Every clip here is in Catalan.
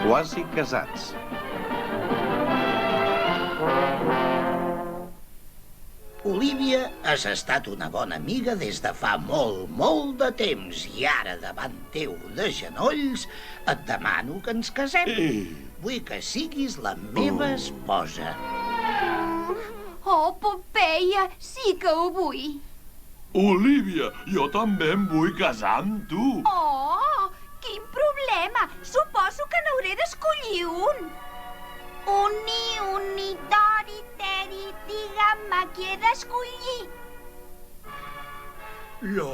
Quasi casats. Olivia, has estat una bona amiga des de fa molt, molt de temps i ara, davant teu de genolls, et demano que ens casem. Vull que siguis la meva esposa. Oh, Popeye, sí que ho vull. Olivia, jo també em vull casar amb tu. Oh, quin problema! Suposo que n'hauré d'escollir un. Uni, dori, teri, digue'm qui he d'escollir. Jo?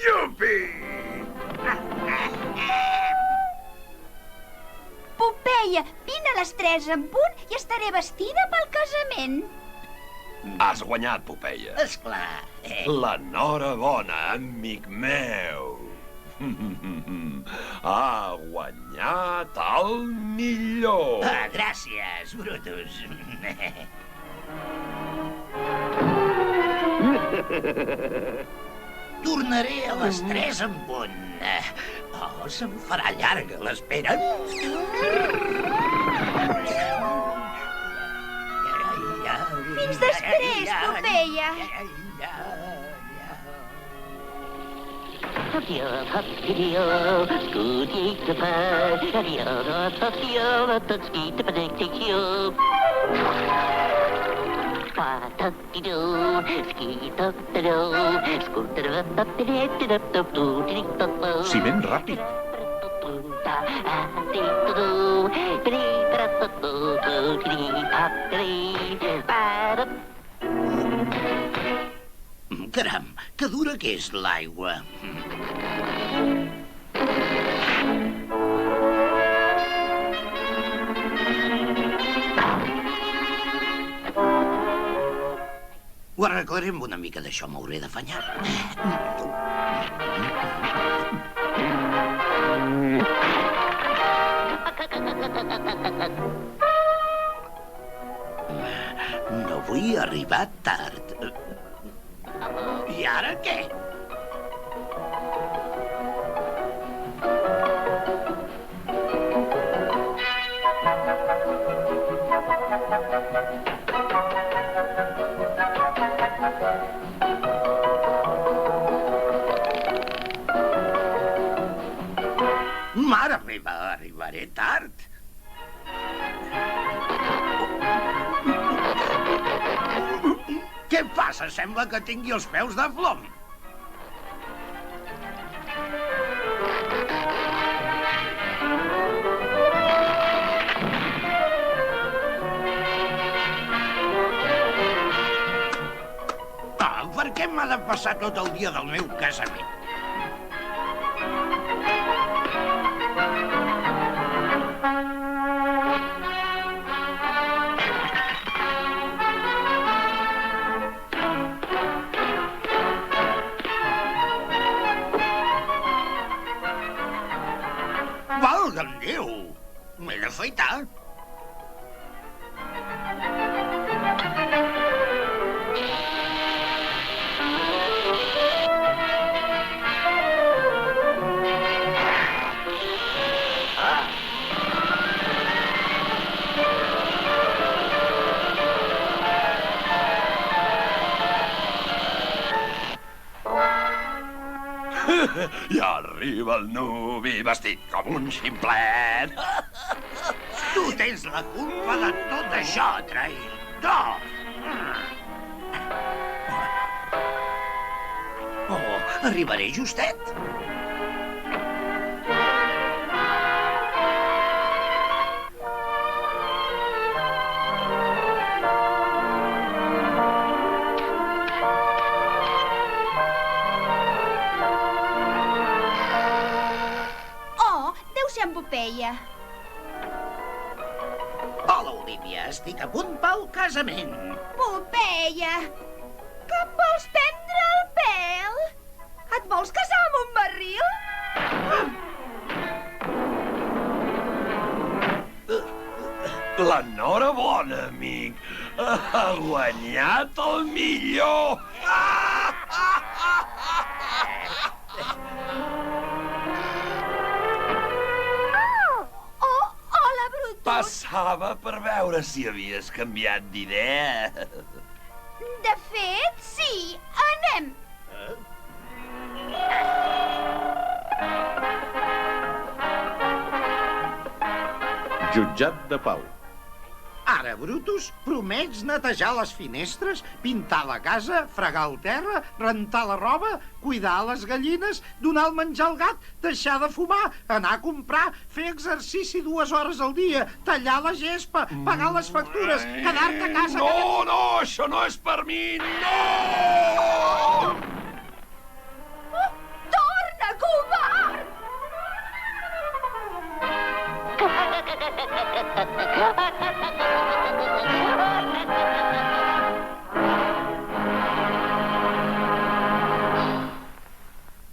Iupi! Popeye, vine a les 3 en punt i estaré vestida pel casament. Has guanyat, Popeye. Esclar. L'enhorabona, amic meu. Ha guanyat el millor. Gràcies, Brutus. Tornaré a les 3 en punt. Oh, se'm farà llarga l'espera. Fins després, Popeye. Si ben ràpid. Caram, que dura que és l'aigua. Ho arreglarem una mica d'això, m'hauré d'afanyar. No vull arribar tard. I ara què? Mare meva, arribaré tard. Què passa? Sembla que tingui els peus de plom. Per què m'ha de passar tot el dia del meu casament? Valga'm Déu! M'he d'afaitar. I arriba el nuvi vestit com un ximplet. Tu tens la culpa de tot això, traïdor! Oh, arribaré justet. En Popeye. Hola, Olivia. Estic a punt pel casament. Popeye, que em vols prendre el pèl? Et vols casar amb un barril? L'enhorabona, amic. Ha guanyat el millor. Oh, hola, Brutus. Passava per veure si havies canviat d'idea. De fet, sí. Anem. Jutjat de pau. Ara, Brutus, promets netejar les finestres, pintar la casa, fregar el terra, rentar la roba, cuidar les gallines, donar el menjar al gat, deixar de fumar, anar a comprar, fer exercici 2 hores al dia, tallar la gespa, pagar les factures, quedar-te a casa... No, això no és per mi, no! Torna, covard!